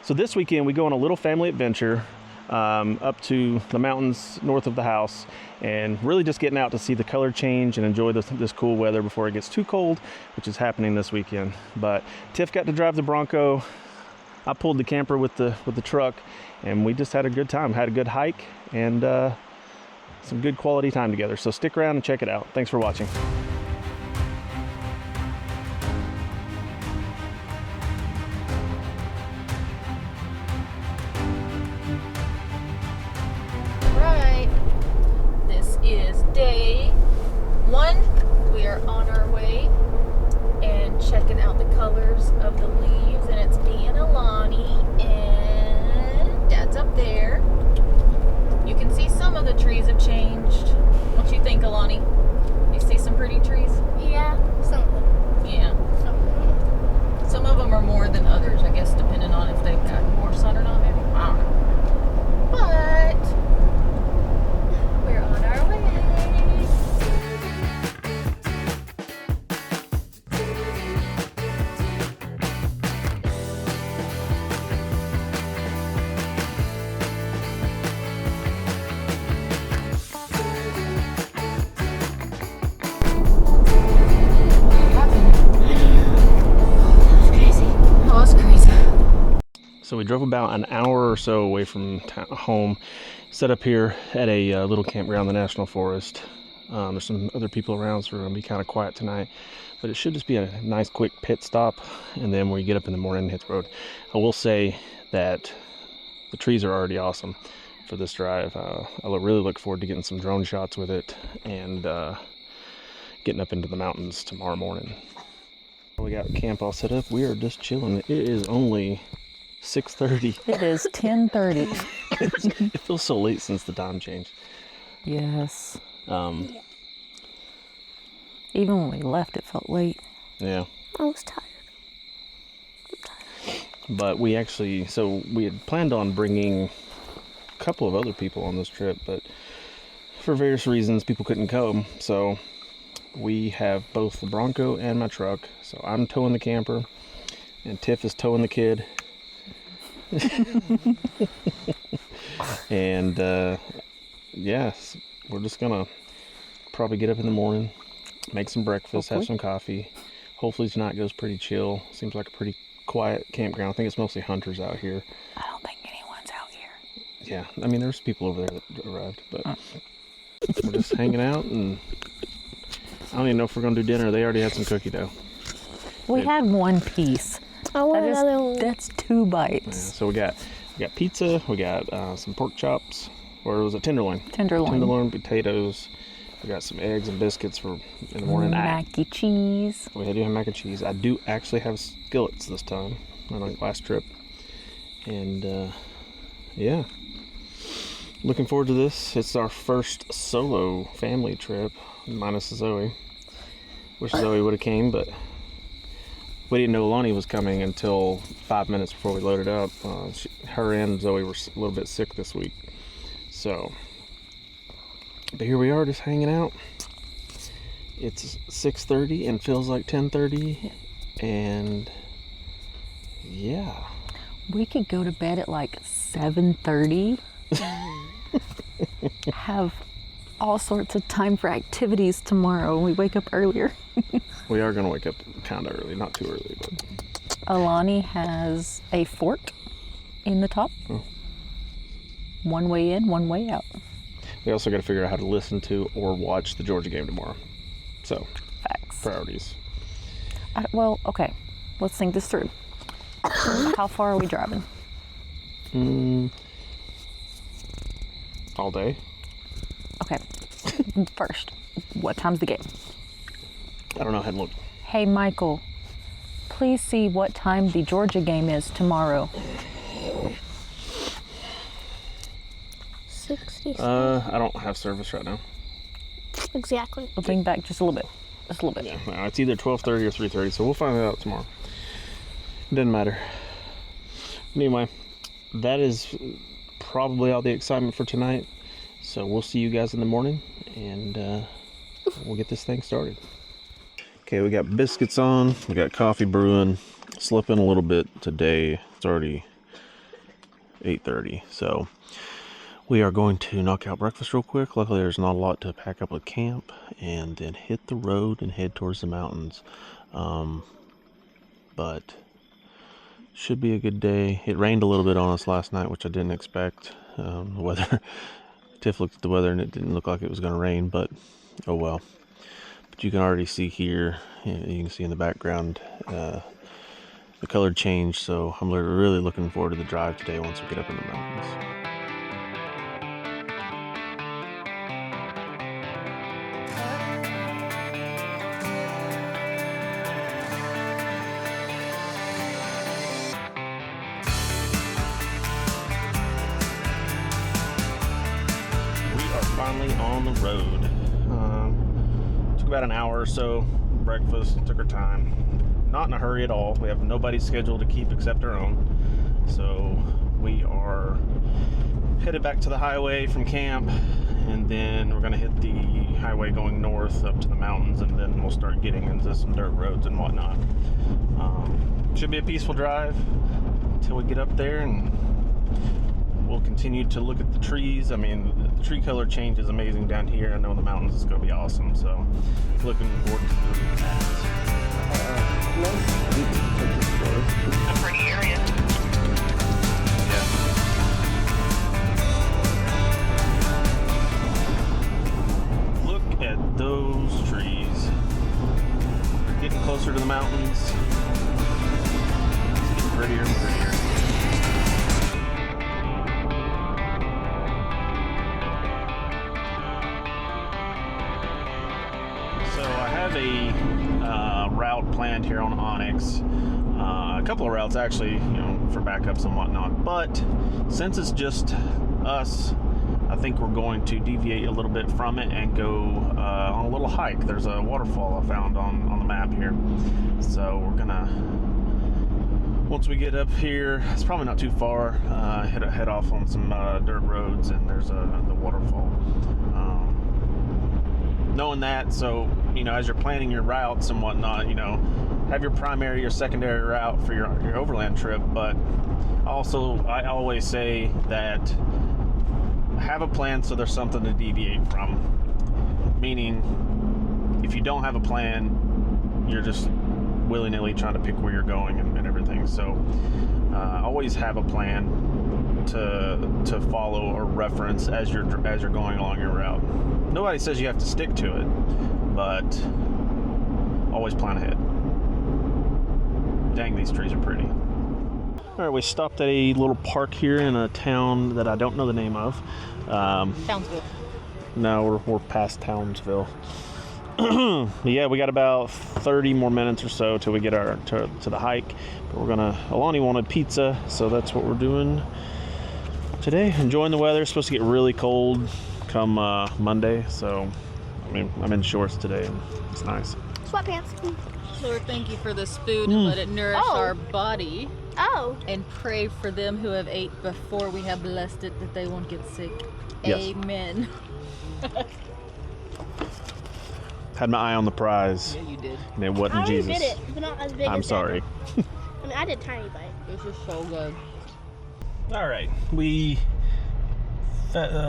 So this weekend we go on a little family adventure up to the mountains north of the house, and really just getting out to see the color change and enjoy this cool weather before it gets too cold, which is happening this weekend. But Tiff got to drive the Bronco. I pulled the camper with the truck, and we just had a good time. Had a good hike and some good quality time together. So stick around and check it out. Thanks for watching. Right, this is day 1. We are on our way and checking out the colors of the leaves, and it's me and Alani, and Dad's up there. You can see some of the trees have changed. What you think, Alani? You see some pretty trees? Yeah, some of them. Yeah. Some of them are more than others, I guess, depending on if they've got more sun or not, maybe. I don't know. But we're on our way. So we drove about an hour or so away from home, set up here at a little campground in the National Forest. There's some other people around, so we're going to be kind of quiet tonight. But it should just be a nice quick pit stop, and then when we get up in the morning and hit the road. I will say that the trees are already awesome for this drive. I really look forward to getting some drone shots with it and getting up into the mountains tomorrow morning. We got camp all set up. We are just chilling. It is only 6:30. It is 10:30. It feels so late since the time change. Yes. Even when we left, it felt late. Yeah. I was tired. But we had planned on bringing a couple of other people on this trip, but for various reasons, people couldn't come. So we have both the Bronco and my truck. So I'm towing the camper, and Tiff is towing the kid. And yes, we're just gonna probably get up in the morning, make some breakfast, have some coffee. Hopefully tonight goes pretty chill. Seems like a pretty quiet campground. I think it's mostly hunters out here. I don't think anyone's out here. Yeah, I mean there's people over there that arrived, but we're just hanging out, and I don't even know if we're gonna do dinner. They already had some cookie dough. We had one piece. I want another one. That's 2 bites. Yeah, so we got pizza, we got some pork chops, or was it tenderloin? Tenderloin, potatoes. We got some eggs and biscuits for in the morning. Mac and cheese. We do have mac and cheese. I do actually have skillets this time, unlike last trip. And yeah, looking forward to this. It's our first solo family trip, minus Zoe. Wish Zoe would have came, but we didn't know Lonnie was coming until 5 minutes before we loaded up. Her and Zoe were a little bit sick this week. So, but here we are just hanging out. It's 6:30 and feels like 10:30. And yeah. We could go to bed at like 7:30. Have all sorts of time for activities tomorrow. We wake up earlier. We are going to wake up kind of early, not too early, but Alani has a fort in the top. Oh. One way in, one way out. We also got to figure out how to listen to or watch the Georgia game tomorrow. So, Facts. Priorities. Well, okay. Let's think this through. How far are we driving? All day. Okay. First, what time's the game? I don't know. I hadn't looked. Hey, Michael, please see what time the Georgia game is tomorrow. 60. I don't have service right now. Exactly. We'll bring back just a little bit. Just a little bit. Yeah, no, it's either 12:30 or 3:30, so we'll find out tomorrow. Doesn't matter. Anyway, that is probably all the excitement for tonight. So we'll see you guys in the morning, and we'll get this thing started. Okay, we got biscuits on, we got coffee brewing. Slept in a little bit today. It's already 8:30. So we are going to knock out breakfast real quick. Luckily, there's not a lot to pack up with camp, and then hit the road and head towards the mountains. But should be a good day. It rained a little bit on us last night, which I didn't expect. The weather, Tiff looked at the weather and it didn't look like it was going to rain, but oh well. But you can already see here, you can see in the background, the color change. So I'm really looking forward to the drive today once we get up in the mountains. Finally on the road. Took about an hour or so. Breakfast, took our time. Not in a hurry at all. We have nobody scheduled to keep except our own. So we are headed back to the highway from camp, and then we're gonna hit the highway going north up to the mountains, and then we'll start getting into some dirt roads and whatnot. Should be a peaceful drive until we get up there, and we'll continue to look at the trees. I mean, the tree color change is amazing down here. I know in the mountains it's going to be awesome, so looking forward to that. A pretty area. Yeah. Look at those trees. We're getting closer to the mountains. It's getting prettier and prettier. A route planned here on Onyx, a couple of routes actually, for backups and whatnot, but since it's just us, I think we're going to deviate a little bit from it and go on a little hike. There's a waterfall I found on the map here, so we're gonna, once we get up here, it's probably not too far, head off on some dirt roads, and there's the waterfall. Knowing that, so as you're planning your routes and whatnot, have your primary or secondary route for your overland trip. But also, I always say that have a plan so there's something to deviate from. Meaning, if you don't have a plan, you're just willy-nilly trying to pick where you're going and everything. So always have a plan to follow or reference as you're going along your route. Nobody says you have to stick to it, but always plan ahead. Dang, these trees are pretty. All right, we stopped at a little park here in a town that I don't know the name of. Townsville. No, we're past Townsville. Yeah, we got about 30 more minutes or so till we get to the hike. But Alani wanted pizza, so that's what we're doing today. Enjoying the weather. It's supposed to get really cold come Monday, so I'm in shorts today, and it's nice. Sweatpants. Lord, thank you for this food, and let it nourish our body. Oh. And pray for them who have ate before we have blessed it, that they won't get sick. Yes. Amen. Had my eye on the prize. Yeah, you did. And it wasn't I Jesus. did it, but not as big I'm as sorry. I did tiny bite. This is so good. All right, we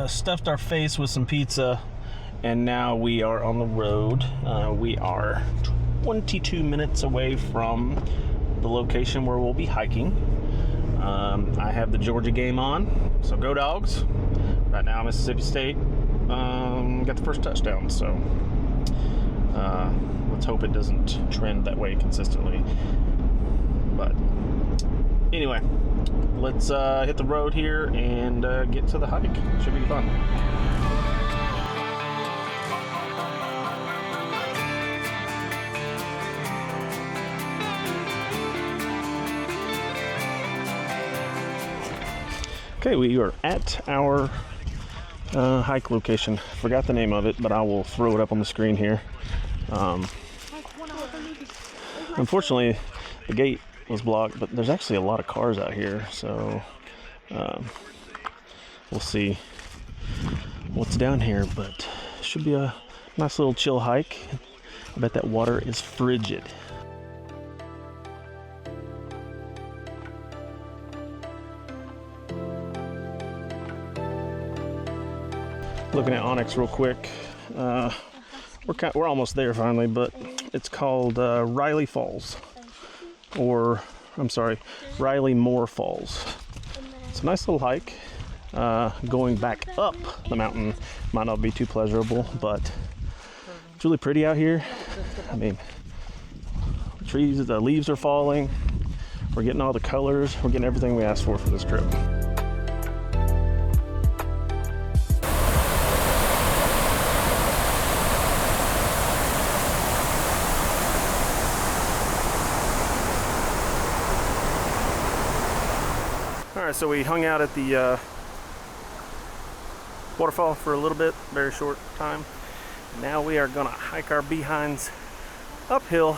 stuffed our face with some pizza, and now we are on the road. We are 22 minutes away from the location where we'll be hiking. I have the Georgia game on, so go Dogs. Right now, Mississippi State got the first touchdown, so let's hope it doesn't trend that way consistently. But anyway, let's hit the road here and get to the hike. Should be fun. Okay, we are at our hike location. Forgot the name of it, but I will throw it up on the screen here. Unfortunately, the gate was blocked, but there's actually a lot of cars out here, so we'll see what's down here, but should be a nice little chill hike. I bet that water is frigid. looking at Onyx real quick. We're almost there finally, but it's called Riley Falls, or I'm sorry, Riley Moore Falls. It's a nice little hike. Going back up the mountain might not be too pleasurable, but it's really pretty out here. I mean, the leaves are falling. We're getting all the colors. We're getting everything we asked for this trip. All right, so we hung out at the waterfall for a little bit, very short time. Now we are gonna hike our behinds uphill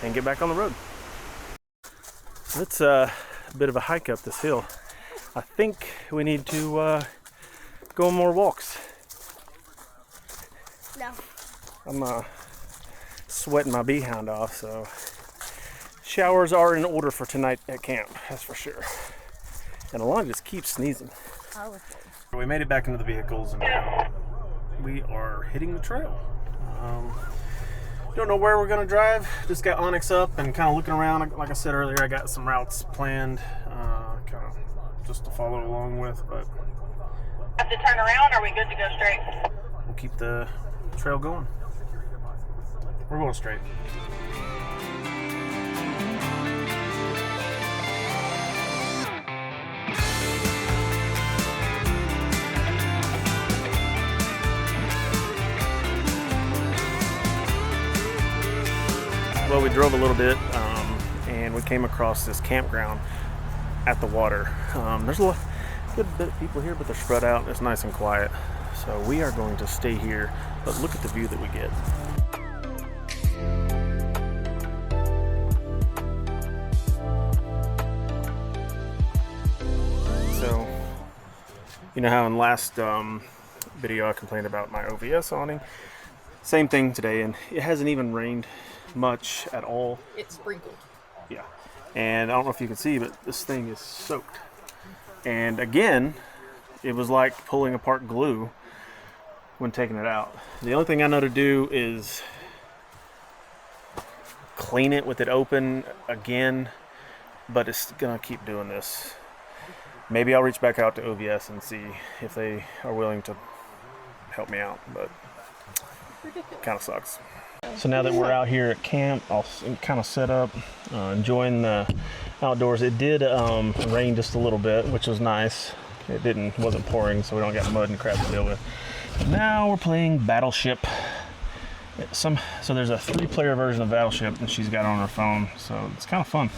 and get back on the road. It's a bit of a hike up this hill. I think we need to go on more walks. No. I'm sweating my behind off, so showers are in order for tonight at camp, that's for sure. And Alana just keeps sneezing. We made it back into the vehicles and now we are hitting the trail. Don't know where we're gonna drive. Just got Onyx up and kind of looking around. Like I said earlier, I got some routes planned, kind of just to follow along with. But have to turn around, or are we good to go straight? We'll keep the trail going. We're going straight. Well, we drove a little bit and we came across this campground at the water. There's a good bit of people here, but they're spread out. It's nice and quiet. So we are going to stay here, but look at the view that we get. So, you know how in last video I complained about my OVS awning? Same thing today, and it hasn't even rained much at all. It's sprinkled. Yeah, and I don't know if you can see, but this thing is soaked. And again, it was like pulling apart glue when taking it out. The only thing I know to do is clean it with it open again, but it's gonna keep doing this. Maybe I'll reach back out to OVS and see if they are willing to help me out, but kind of sucks. So now that we're out here at camp, I'll kind of set up, enjoying the outdoors. It did rain just a little bit, which was nice. It wasn't pouring, so we don't got mud and crap to deal with. Now we're playing Battleship. So there's a 3-player version of Battleship that she's got on her phone, so it's kind of fun.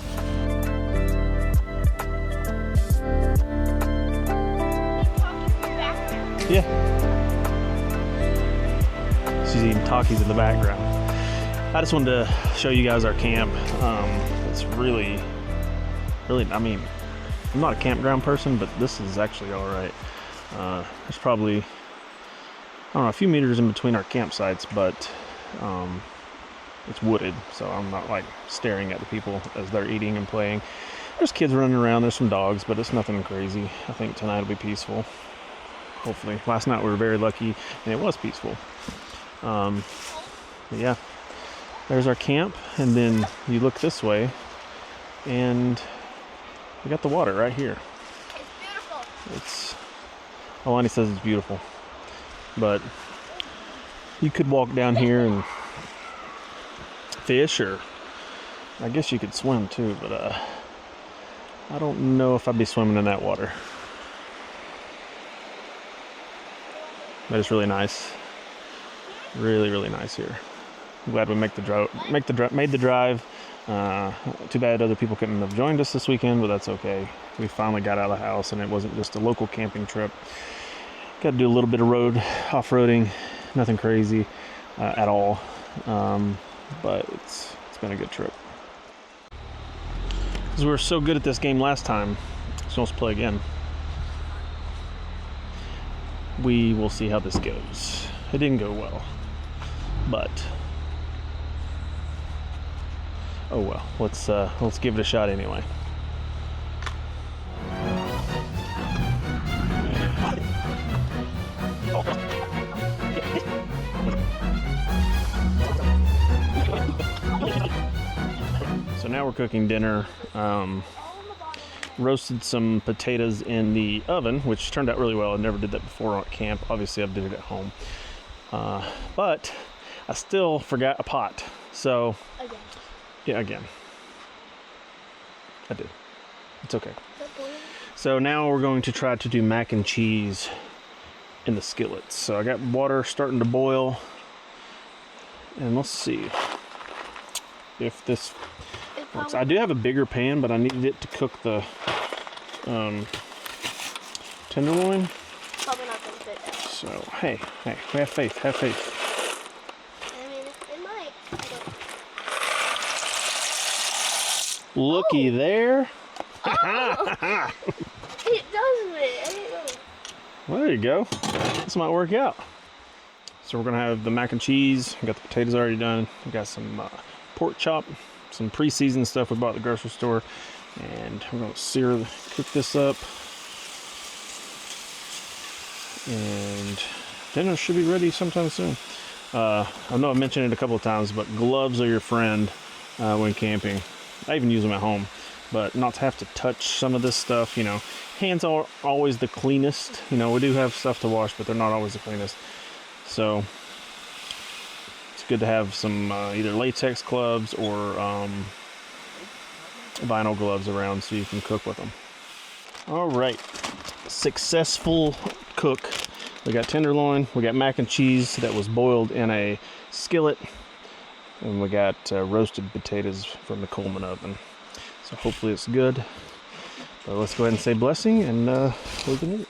Yeah. She's eating Takis in the background. I just wanted to show you guys our camp. It's really, I mean, I'm not a campground person, but this is actually all right. There's probably, I don't know, a few meters in between our campsites, but it's wooded, so I'm not like staring at the people as they're eating and playing. There's kids running around, there's some dogs, but it's nothing crazy. I think tonight will be peaceful, hopefully. Last night we were very lucky and it was peaceful. But yeah, there's our camp, and then you look this way and we got the water right here. It's beautiful. Alani says it's beautiful, but you could walk down here and fish, or I guess you could swim too, but I don't know if I'd be swimming in that water. But it's really nice. Really, really nice here. I'm glad we made the drive. Too bad other people couldn't have joined us this weekend, but that's okay. We finally got out of the house, and it wasn't just a local camping trip. Got to do a little bit of off-roading, nothing crazy at all, but it's been a good trip. Because we were so good at this game last time, so let's play again. We will see how this goes. It didn't go well, but oh well. Let's give it a shot anyway. So now we're cooking dinner. Roasted some potatoes in the oven, which turned out really well. I never did that before at camp. Obviously, I did it at home. But I still forgot a pot. So, Again. yeah, again. I did. It's okay. So now we're going to try to do mac and cheese in the skillets. So I got water starting to boil. And let's see if this works. I do have a bigger pan, but I needed it to cook the tenderloin. Probably not gonna fit that. So, hey, we have faith, have faith. I mean, it might. Looky there. Oh. It does fit. I didn't know. Well, there you go. This might work out. So we're gonna have the mac and cheese. We got the potatoes already done. We got some pork chop, some pre-seasoned stuff we bought at the grocery store, and we're gonna cook this up, and dinner should be ready sometime soon. I know I've mentioned it a couple of times, but gloves are your friend when camping. I even use them at home, but not to have to touch some of this stuff. You know, hands are always the cleanest. You know, we do have stuff to wash, but they're not always the cleanest. So it's good to have some either latex gloves or vinyl gloves around so you can cook with them. All right, successful cook. We got tenderloin, we got mac and cheese that was boiled in a skillet, and we got roasted potatoes from the Coleman oven. So hopefully it's good. But let's go ahead and say blessing, and we can eat it.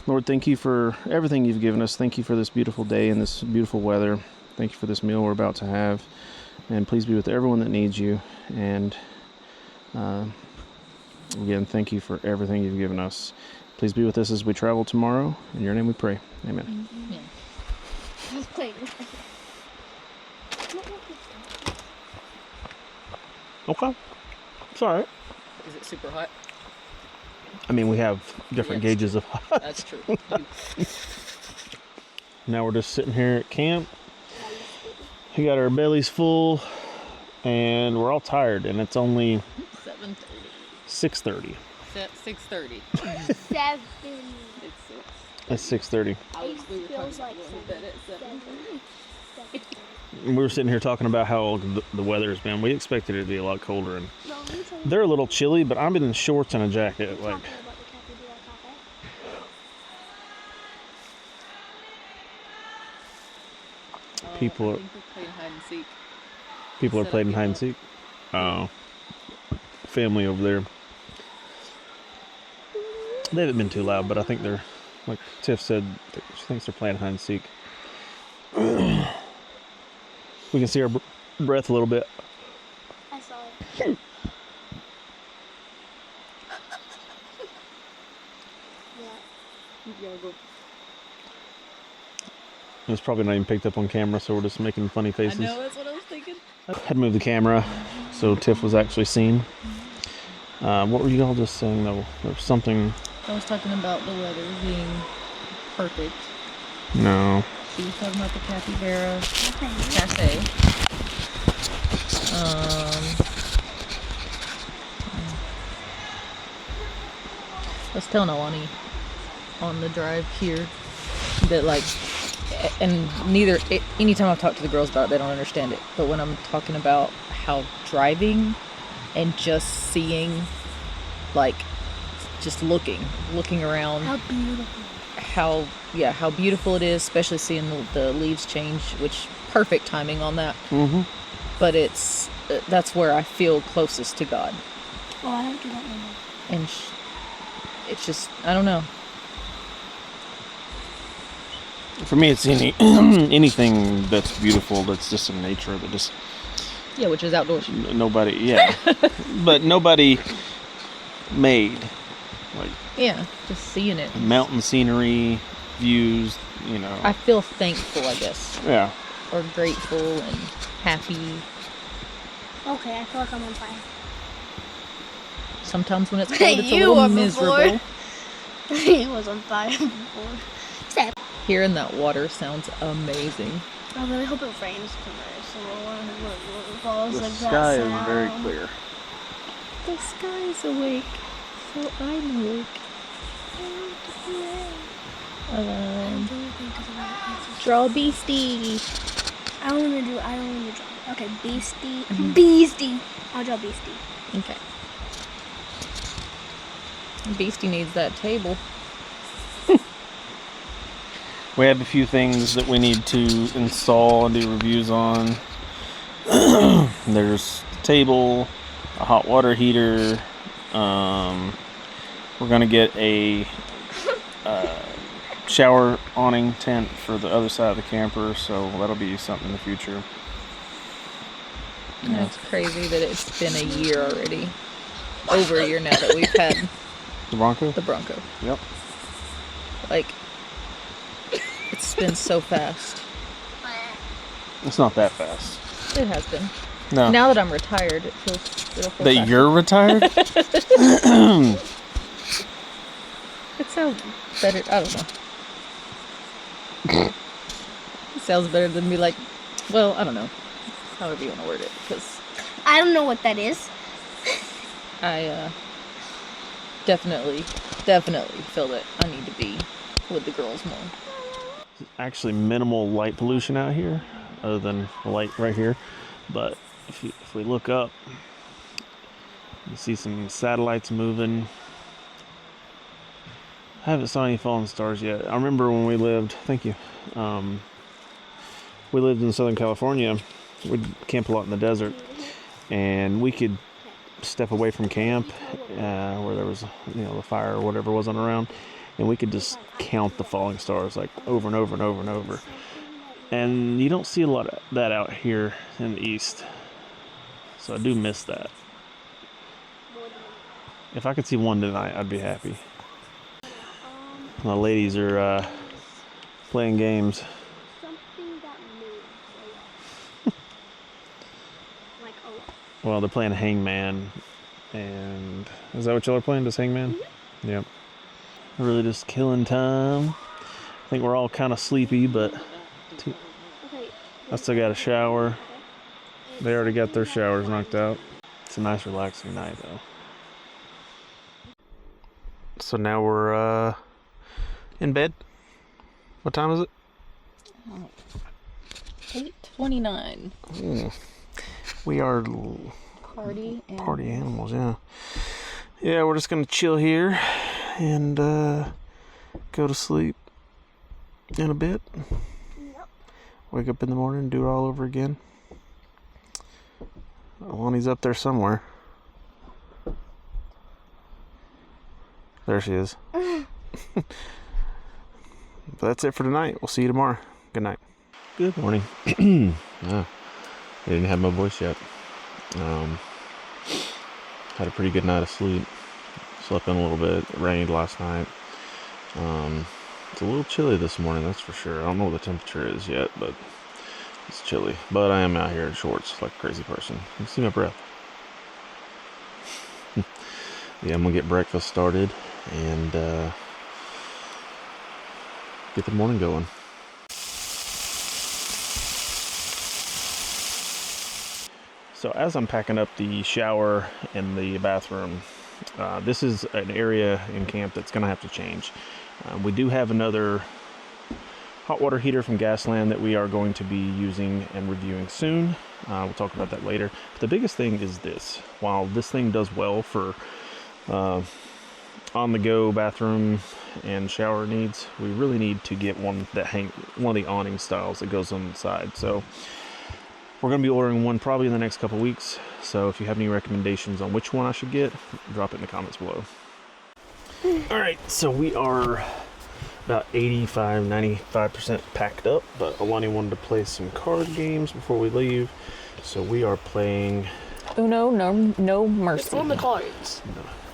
Lord, thank you for everything you've given us. Thank you for this beautiful day and this beautiful weather. Thank you for this meal we're about to have. And please be with everyone that needs you. And again, thank you for everything you've given us. Please be with us as we travel tomorrow. In your name we pray. Amen. Okay. It's all right. Is it super hot? I mean, we have different gauges of hot. That's true. Now we're just sitting here at camp. We got our bellies full, and we're all tired, and it's only 6:30. 6:30. 7. It's 6:30. It feels like 7. We were sitting here talking about how the weather has been. We expected it to be a lot colder, and No, they're a little chilly, but I'm in shorts and a jacket. Like, people are playing hide and seek. People are playing hide and seek. Oh, family over there. They haven't been too loud, but I think they're, like Tiff said, she thinks they're playing hide and seek. We can see our breath a little bit. I saw it. It's probably not even picked up on camera, so we're just making funny faces. I know, that's what I was thinking. I had to move the camera so Tiff was actually seen. What were you all just saying, though? There was something... I was talking about the weather being perfect. No. She was talking about the capybara cafe. I was telling Alani on the drive here that, like, and anytime I've talked to the girls about it, they don't understand it. But when I'm talking about how driving and just seeing, like, just looking around, How beautiful. how beautiful it is, especially seeing the leaves change, which perfect timing on that. Mm-hmm. But that's where I feel closest to God. Oh, I don't do that anymore. And it's just, I don't know. For me, it's anything that's beautiful, that's just in nature, that just... Yeah, which is outdoors. Nobody, yeah. But nobody made. Like, yeah, just seeing it. Mountain scenery, views, you know. I feel thankful, I guess. Yeah. Or grateful and happy. Okay, I feel like I'm on fire. Sometimes when it's cold, it's a You little were miserable. He was on fire before. Hearing that water sounds amazing. I really hope it rains tonight, so it falls The like sky that is sound. very clear. The sky is awake, so I'm awake. Draw beastie. I don't want to draw. Okay, beastie. Beastie. I'll draw beastie. Okay. Beastie needs that table. We have a few things that we need to install and do reviews on. There's the table, a hot water heater. We're gonna get a shower awning tent for the other side of the camper, so that'll be something in the future. And it's crazy that it's been a year already. Over a year now that we've had The Bronco? the Bronco. Yep. Like, it's been so fast. It's not that fast. It has been. No. Now that I'm retired, it'll feel That faster. you're retired? It sounds better. I don't know. It sounds better than be like, well, I don't know. However you want to word it, because I don't know what that is. I definitely feel that I need to be with the girls more. Actually minimal light pollution out here, other than the light right here. But if we look up, you see some satellites moving. I haven't saw any falling stars yet. I remember when we lived, thank you, we lived in Southern California. We'd camp a lot in the desert, and we could step away from camp where there was, the fire or whatever wasn't around, and we could just count the falling stars like over and over and over and over. And you don't see a lot of that out here in the east, so I do miss that. If I could see one tonight, I'd be happy. The ladies are playing games. Something that moves. Like a lot. Well, they're playing Hangman, and is that what y'all are playing? Just Hangman? Mm-hmm. Yep. Really just killing time. I think we're all kind of sleepy, but I still got a shower. They already got their showers knocked out. It's a nice, relaxing night, though. So now we're in bed. What time is it? 8:29. We are Party animals, yeah. Yeah, we're just gonna chill here and go to sleep in a bit. Yep. Wake up in the morning and do it all over again. Lonnie's up there somewhere. There she is. But that's it for tonight. We'll see you tomorrow. Good night. Good morning. I didn't have my voice yet. Had a pretty good night of sleep. Slept in a little bit. It rained last night. It's a little chilly this morning, that's for sure. I don't know what the temperature is yet, but it's chilly. But I am out here in shorts like a crazy person. You can see my breath. Yeah, I'm gonna get breakfast started and get the morning going. So as I'm packing up the shower and the bathroom, this is an area in camp that's going to have to change. We do have another hot water heater from Gasland that we are going to be using and reviewing soon. We'll talk about that later. But the biggest thing is this. While this thing does well for on-the-go bathroom and shower needs, we really need to get one of the awning styles that goes on the side. So we're going to be ordering one probably in the next couple weeks. So if you have any recommendations on which one I should get, drop it in the comments below. Alright, so we are about 85-95% packed up, but Alani wanted to play some card games before we leave. So we are playing Uno, no mercy. It's on the cards.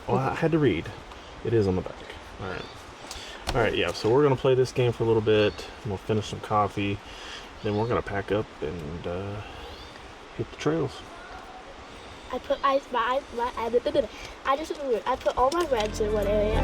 Well, I had to read. It is on the back. Alright, yeah, so we're going to play this game for a little bit. We'll finish some coffee. Then we're going to pack up and hit the trails. I put all my reds in one area.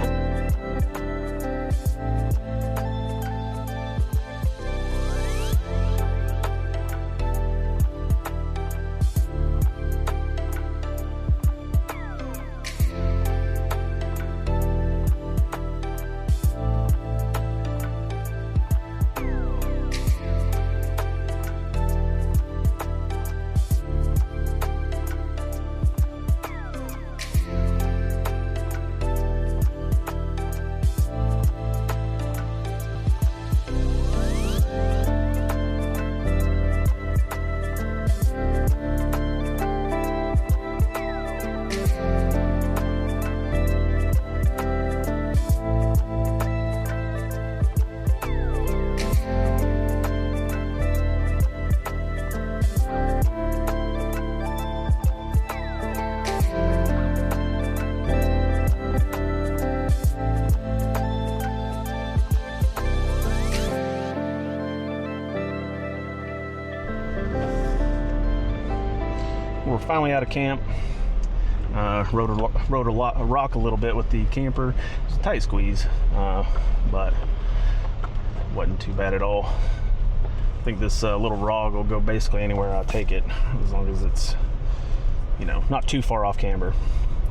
finally out of camp. Rode a rock a little bit with the camper. It's a tight squeeze, but wasn't too bad at all. I think this little ROG will go basically anywhere I take it, as long as it's, you know, not too far off camber.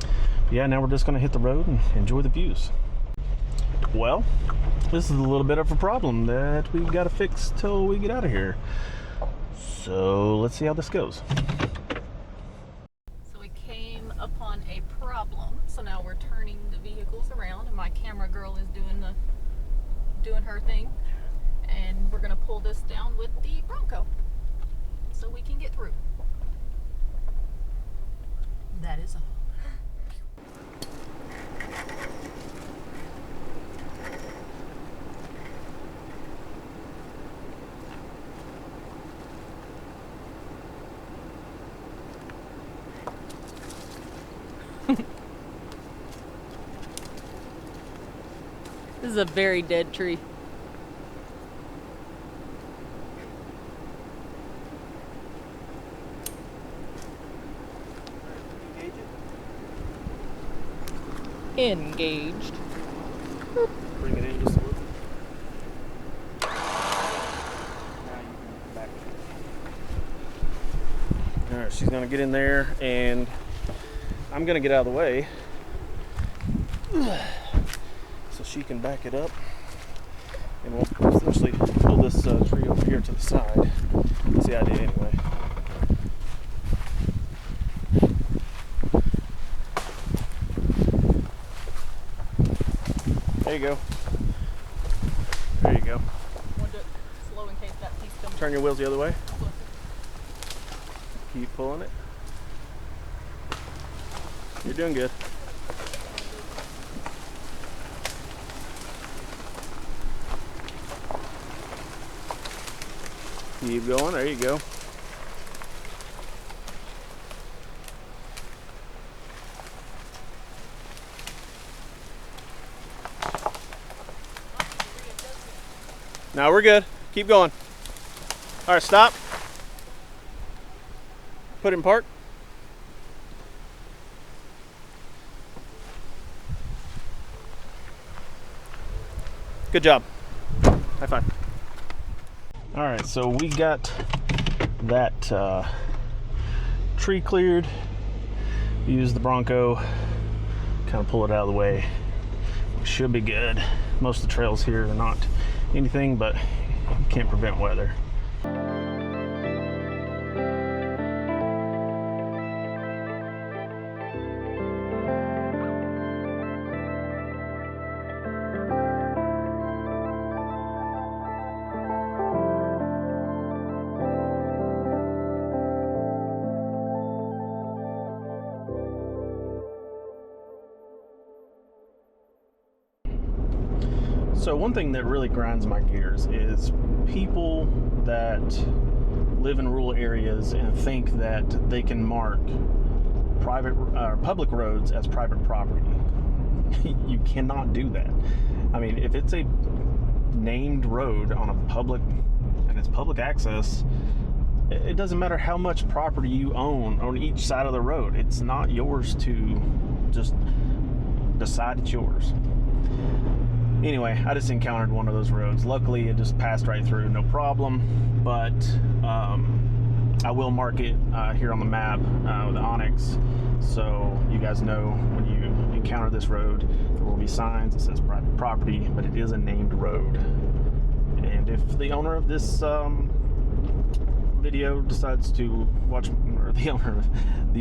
But yeah, now we're just gonna hit the road and enjoy the views. Well, this is a little bit of a problem that we've got to fix till we get out of here. So let's see how this goes. So we came upon a problem. So now we're turning the vehicles around, and my camera girl is doing her thing. And we're gonna pull this down with the Bronco so we can get through. That is all. This is a very dead tree. Engaged. Bring it in just a little. Now you can back. Alright, she's gonna get in there, and I'm gonna get out of the way so she can back it up, and we'll essentially pull this tree over here to the side. That's the idea anyway. There you go. There you go. Want to do it slow in case that piece comes. Turn your wheels the other way. Closer. Keep pulling it. You're doing good. Keep going. There you go. No, we're good. Keep going. All right, stop. Put in park. Good job. High five. All right, so we got that tree cleared. Use the Bronco, kind of pull it out of the way. We should be good. Most of the trails here are not anything, but you can't prevent weather. So one thing that really grinds my gears is people that live in rural areas and think that they can mark private public roads as private property. You cannot do that. I mean, if it's a named road on a public, and it's public access, it doesn't matter how much property you own on each side of the road. It's not yours to just decide it's yours. Anyway, I just encountered one of those roads. Luckily, it just passed right through, no problem. But I will mark it here on the map with the Onyx, so you guys know when you encounter this road, there will be signs that says private property, but it is a named road. And if the owner of this video decides to watch, or the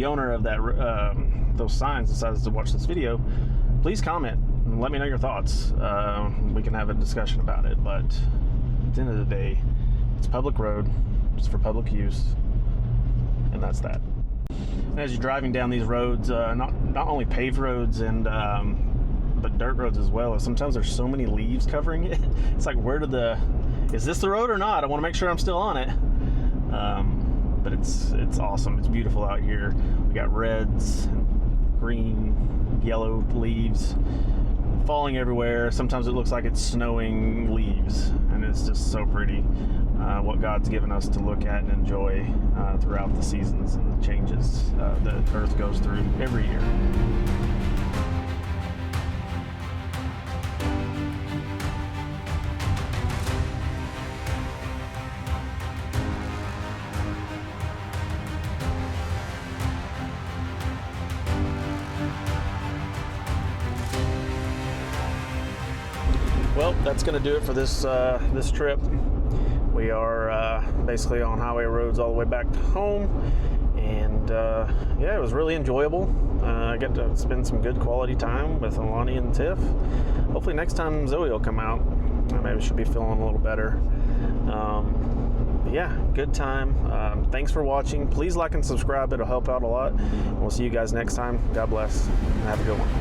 owner of that those signs decides to watch this video, please comment and let me know your thoughts. We can have a discussion about it, but at the end of the day, it's a public road, it's for public use, and that's that. And as you're driving down these roads, not only paved roads and but dirt roads as well, sometimes there's so many leaves covering it. It's like, is this the road or not? I want to make sure I'm still on it. But it's awesome. It's beautiful out here. We got reds, green, yellow leaves. falling everywhere. Sometimes it looks like it's snowing leaves, and it's just so pretty. What God's given us to look at and enjoy throughout the seasons and the changes that Earth goes through every year. Well, that's going to do it for this this trip. We are basically on highway roads all the way back to home, and yeah, it was really enjoyable. I got to spend some good quality time with Alani and Tiff. Hopefully next time Zoe will come out. Maybe she'll be feeling a little better. Yeah, good time. Thanks for watching. Please like and subscribe. It'll help out a lot. And we'll see you guys next time. God bless. Have a good one.